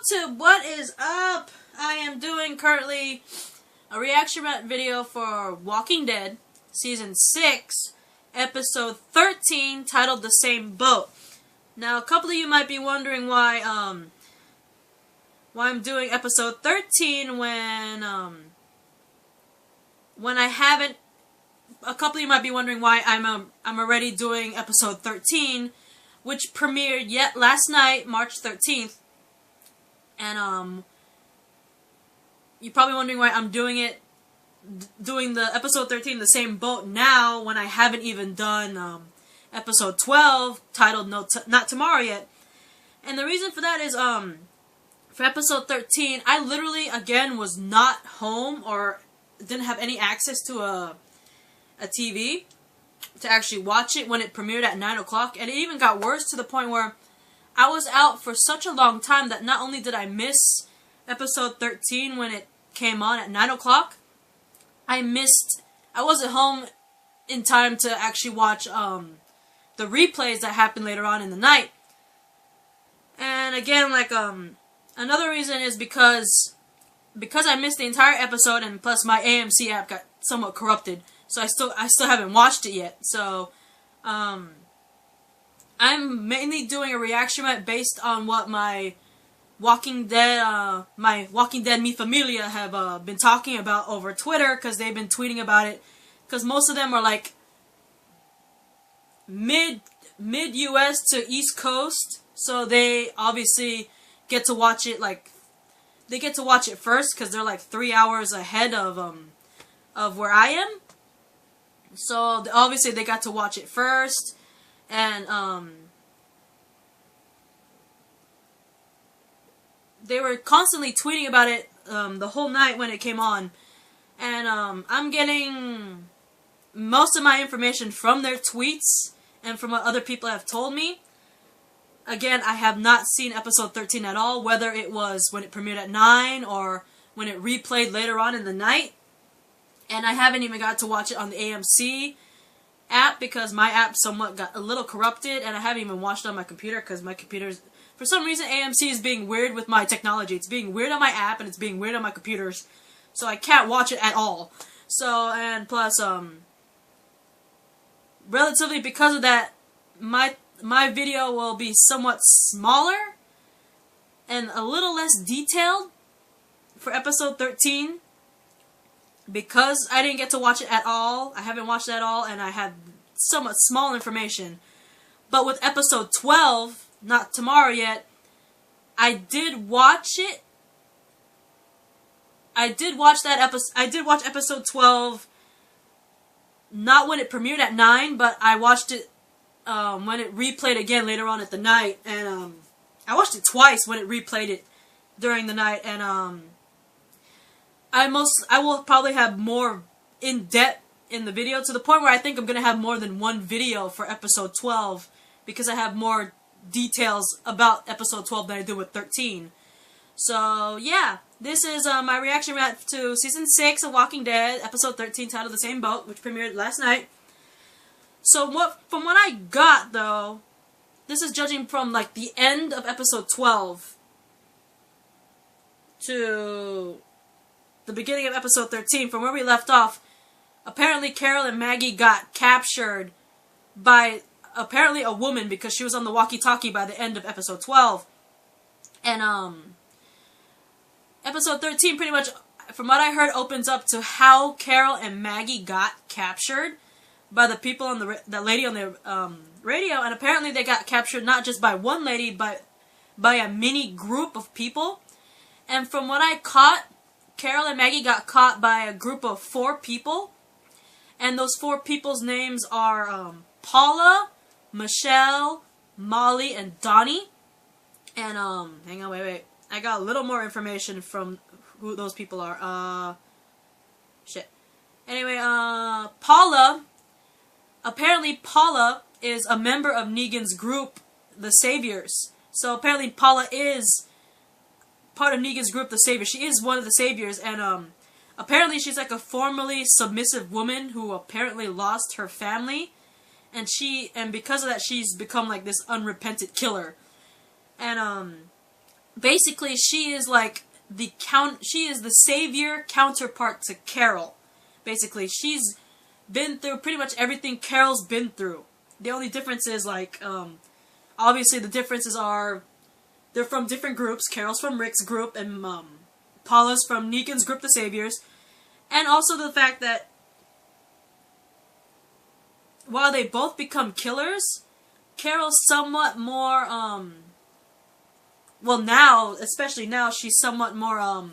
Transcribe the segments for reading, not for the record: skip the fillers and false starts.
YouTube, what is up? I am doing currently a reaction video for Walking Dead, Season 6, Episode 13, titled The Same Boat. Now, a couple of you might be wondering why I'm doing Episode 13 when I haven't. A couple of you might be wondering why I'm already doing Episode 13, which premiered yet last night, March 13th. And, you're probably wondering why I'm doing the Episode 13, The Same Boat, now, when I haven't even done, Episode 12, titled Not Tomorrow yet. And the reason for that is, for Episode 13, I literally, again, was not home, or didn't have any access to a TV to actually watch it when it premiered at 9 o'clock, and it even got worse to the point where I was out for such a long time that not only did I miss Episode 13 when it came on at 9 o'clock, I wasn't home in time to actually watch the replays that happened later on in the night. And again, another reason is because I missed the entire episode, and plus my AMC app got somewhat corrupted, so I still haven't watched it yet. So I'm mainly doing a reaction based on what my Walking Dead Mi Familia have been talking about over Twitter, because they've been tweeting about it. Because most of them are like mid US to East Coast, so they obviously get to watch it they get to watch it first because they're like 3 hours ahead of where I am. So obviously they got to watch it first, and they were constantly tweeting about it the whole night when it came on. And I'm getting most of my information from their tweets and from what other people have told me. Again, I have not seen Episode 13 at all, whether it was when it premiered at 9 or when it replayed later on in the night. And I haven't even got to watch it on the AMC app because my app somewhat got a little corrupted, and I haven't even watched it on my computer because my computer's... For some reason, AMC is being weird with my technology. It's being weird on my app, and it's being weird on my computers. So I can't watch it at all. So, and plus, relatively because of that, my video will be somewhat smaller and a little less detailed for Episode 13. Because I didn't get to watch it at all, I haven't watched it at all, and I have somewhat small information. But with Episode 12, Not Tomorrow Yet, I did watch it. I did watch Episode 12, not when it premiered at 9, but I watched it when it replayed again later on at the night. And I watched it twice when it replayed it during the night, and I will probably have more in-depth in the video, to the point where I think I'm going to have more than one video for Episode 12, because I have more details about Episode 12 than I do with 13. So, yeah, this is my reaction to Season 6 of Walking Dead, Episode 13, titled The Same Boat, which premiered last night. So, from what I got, though, this is judging from, the end of Episode 12 to the beginning of Episode 13, from where we left off. Apparently Carol and Maggie got captured by apparently a woman, because she was on the walkie-talkie by the end of Episode 12. And Episode 13 pretty much, from what I heard, opens up to how Carol and Maggie got captured by the people on the lady on the radio. And apparently they got captured not just by one lady, but by a mini group of people. And from what I caught, Carol and Maggie got caught by a group of 4 people, and those 4 people's names are Paula, Michelle, Molly, and Donnie. And hang on, wait, I got a little more information from who those people are. Shit. Anyway, apparently Paula is a member of Negan's group, the Saviors. So apparently Paula is part of Negan's group, the Saviors. She is one of the Saviors, and apparently she's like a formerly submissive woman who apparently lost her family, and because of that she's become like this unrepentant killer. And basically she is like she is the savior counterpart to Carol. Basically, she's been through pretty much everything Carol's been through. The only difference is, like, obviously the differences are they're from different groups. Carol's from Rick's group, and Paula's from Negan's group, the Saviors. And also the fact that while they both become killers, Carol's somewhat more, well, now, especially now, she's somewhat more,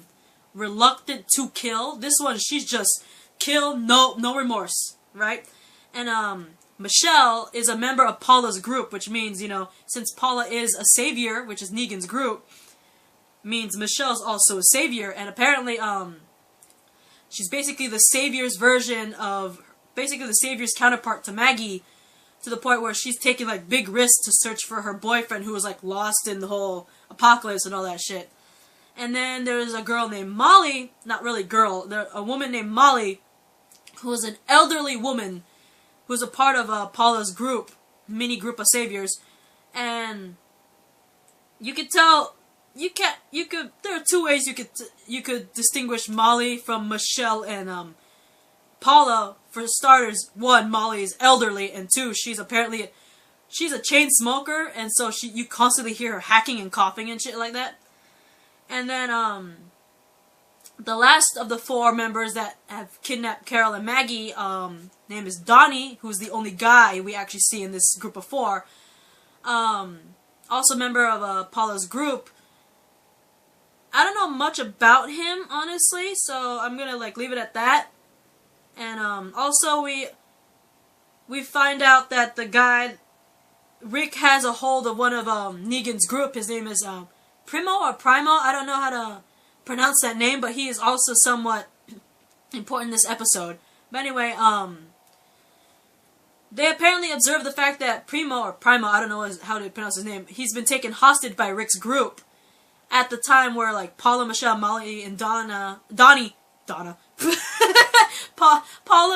reluctant to kill. This one, she's just kill, no remorse, right? And, Michelle is a member of Paula's group, which means, you know, since Paula is a savior, which is Negan's group, means Michelle's also a savior, and apparently, she's basically the savior's version of, basically the savior's counterpart to Maggie, to the point where she's taking, like, big risks to search for her boyfriend who was, like, lost in the whole apocalypse and all that shit. And then there's a girl named Molly, not really girl, a woman named Molly, who is an elderly woman who's a part of Paula's group, mini group of saviors, and you could tell, there are two ways you could distinguish Molly from Michelle and Paula. For starters, one, Molly is elderly, and two, she's a chain smoker, and so you constantly hear her hacking and coughing and shit like that. And then, the last of the four members that have kidnapped Carol and Maggie, name is Donnie, who's the only guy we actually see in this group of four. Also a member of Paula's group. I don't know much about him, honestly, so I'm gonna, like, leave it at that. And, also we find out that the guy, Rick has a hold of one of, Negan's group. His name is, Primo or Primo, I don't know how to pronounce that name, but he is also somewhat important in this episode. But anyway, they apparently observed the fact that Primo, or Primo, I don't know how to pronounce his name, he's been taken hostage by Rick's group at the time where, like, Paula, Michelle, Molly, and Paula,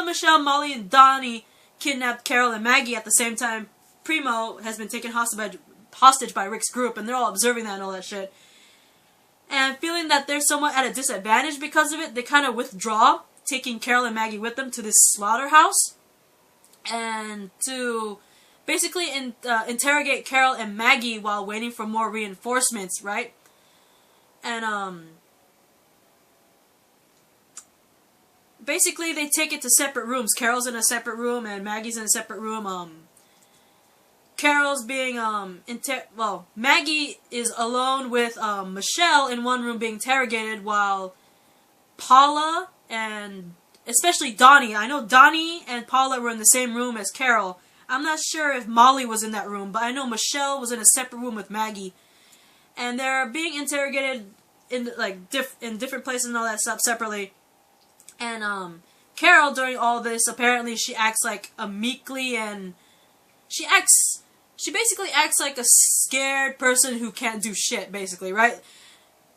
Michelle, Molly, and Donnie kidnapped Carol and Maggie at the same time. Primo has been taken hostage by Rick's group, and they're all observing that and all that shit. And feeling that they're somewhat at a disadvantage because of it, they kind of withdraw, taking Carol and Maggie with them to this slaughterhouse, and to basically interrogate Carol and Maggie while waiting for more reinforcements, right? And, basically they take it to separate rooms. Carol's in a separate room, and Maggie's in a separate room. Carol's being, Maggie is alone with, Michelle in one room being interrogated, while Paula and, especially Donnie, I know Donnie and Paula were in the same room as Carol. I'm not sure if Molly was in that room, but I know Michelle was in a separate room with Maggie. And they're being interrogated in, like, in different places and all that stuff separately. And, Carol, during all this, apparently she acts like a meekly, and she basically acts like a scared person who can't do shit, basically, right?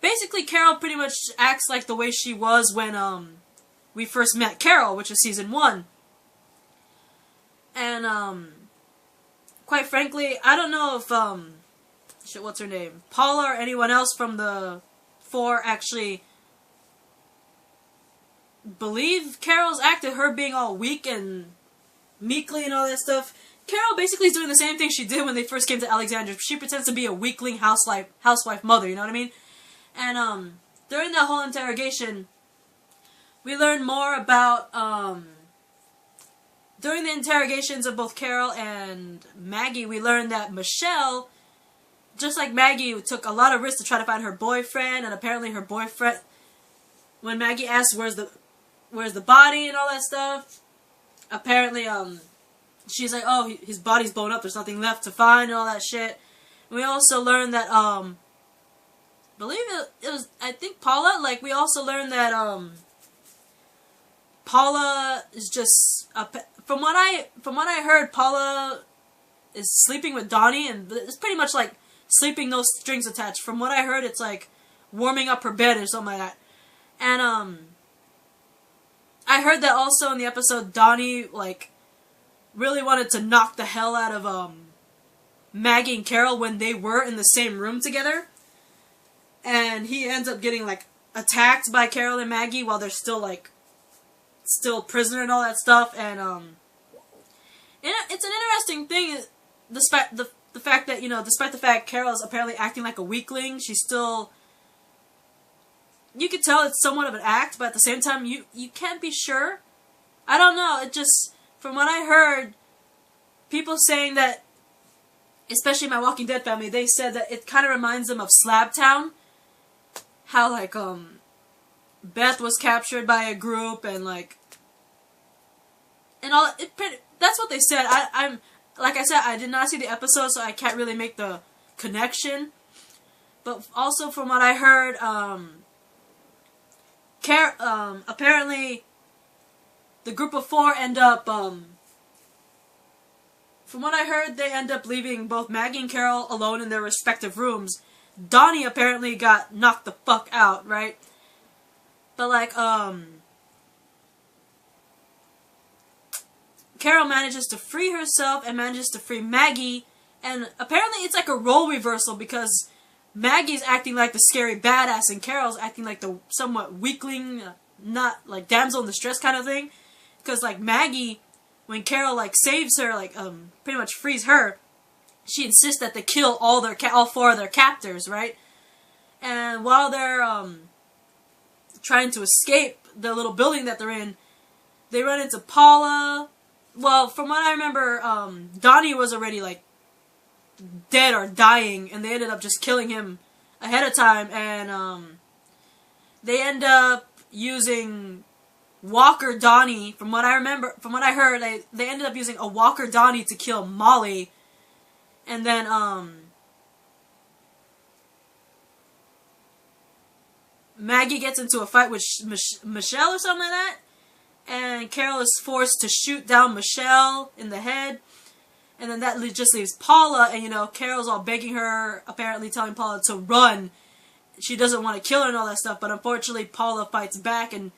Basically, Carol pretty much acts like the way she was when, we first met Carol, which is season 1. And, quite frankly, I don't know if, what's her name? Paula or anyone else from the 4 actually believe Carol's act of her being all weak and meekly and all that stuff. Carol basically is doing the same thing she did when they first came to Alexandria. She pretends to be a weakling housewife mother, you know what I mean? And, during that whole interrogation, we learn more about, during the interrogations of both Carol and Maggie, we learned that Michelle, just like Maggie, took a lot of risks to try to find her boyfriend, and apparently her boyfriend, when Maggie asked where's the body and all that stuff, apparently, she's like, oh, his body's blown up, there's nothing left to find and all that shit. And we also learned that, I think Paula, like, we also learned that, Paula is just, from what I heard, Paula is sleeping with Donnie, and it's pretty much like sleeping no strings attached. From what I heard, it's like warming up her bed or something like that. And, I heard that also in the episode, Donnie, like, really wanted to knock the hell out of, Maggie and Carol when they were in the same room together. and he ends up getting like attacked by Carol and Maggie while they're still prisoner and all that stuff. And it's an interesting thing, despite the fact that, despite the fact Carol is apparently acting like a weakling, she's still, you could tell it's somewhat of an act, but at the same time, you can't be sure. I don't know, it just, from what I heard, people saying that, especially my Walking Dead family, they said that it kind of reminds them of Slabtown. How, like, Beth was captured by a group, and, like, and all, that's what they said. Like I said, I did not see the episode, so I can't really make the connection. But also from what I heard, apparently the group of 4 end up, from what I heard, they end up leaving both Maggie and Carol alone in their respective rooms. Donnie apparently got knocked the fuck out, right? But like, Carol manages to free herself and manages to free Maggie, and apparently it's like a role reversal because Maggie's acting like the scary badass and Carol's acting like the somewhat weakling, not like damsel in distress kind of thing. Because like Maggie, when Carol like saves her, like pretty much frees her, she insists that they kill all 4 of their captors, right? And while they're trying to escape the little building that they're in, they run into Paula. Well, from what I remember, Donnie was already, like, dead or dying, and they ended up just killing him ahead of time, and, they end up using Walker Donnie. From what I remember, from what I heard, they ended up using a Walker Donnie to kill Molly, and then, Maggie gets into a fight with Michelle or something like that, and Carol is forced to shoot down Michelle in the head. And then that just leaves Paula, and Carol's all begging her, apparently telling Paula to run. She doesn't want to kill her and all that stuff, but unfortunately Paula fights back, and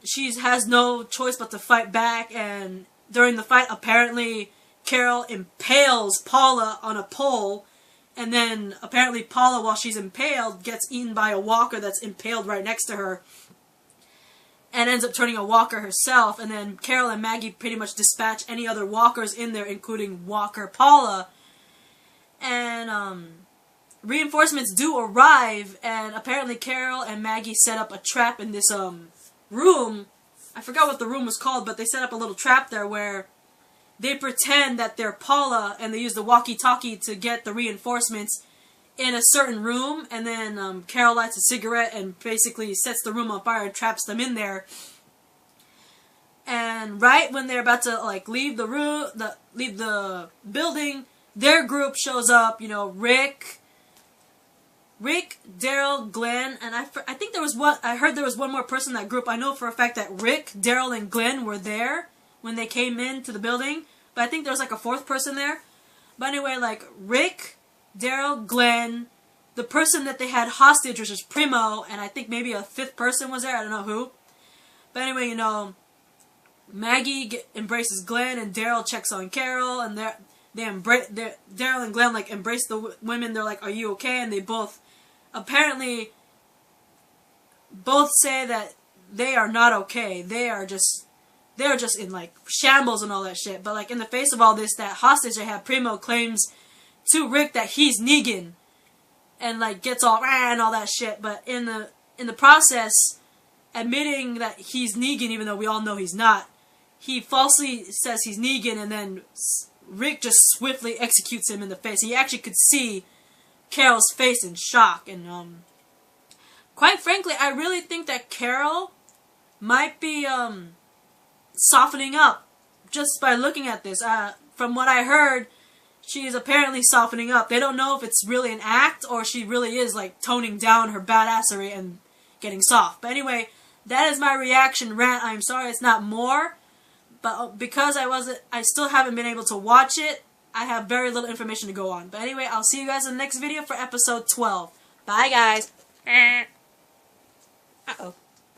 she has no choice but to fight back. And during the fight, apparently Carol impales Paula on a pole, and then apparently Paula, while she's impaled, gets eaten by a walker that's impaled right next to her, and ends up turning a walker herself. And then Carol and Maggie pretty much dispatch any other walkers in there, including Walker Paula. And reinforcements do arrive, and apparently Carol and Maggie set up a trap in this room. I forgot what the room was called, but they set up a little trap there where they pretend that they're Paula, and they use the walkie-talkie to get the reinforcements in a certain room, and then Carol lights a cigarette and basically sets the room on fire and traps them in there. And right when they're about to like leave the building, their group shows up. Rick, Daryl, Glenn, and I think there was one. I heard there was one more person in that group. I know for a fact that Rick, Daryl, and Glenn were there when they came into the building, but I think there was like a 4th person there. But anyway, like Rick, Daryl, Glenn, the person that they had hostage, which was Primo, and I think maybe a 5th person was there, I don't know who. But anyway, Maggie embraces Glenn, and Daryl checks on Carol, and Daryl and Glenn like embrace the women. They're like, "Are you okay?" And they both apparently say that they are not okay. They're just in like shambles and all that shit. But like in the face of all this, that hostage they have, Primo claims to Rick that he's Negan, and like gets all rah and all that shit. But in the process, admitting that he's Negan, even though we all know he's not, he falsely says he's Negan, and then Rick just swiftly executes him in the face. He actually could see Carol's face in shock, and quite frankly, I really think that Carol might be softening up just by looking at this. From what I heard, she is apparently softening up. They don't know if it's really an act or she really is like toning down her badassery and getting soft. But anyway, that is my reaction rant. I'm sorry it's not more, but because I still haven't been able to watch it, I have very little information to go on. But anyway, I'll see you guys in the next video for episode 12. Bye, guys. Uh-oh.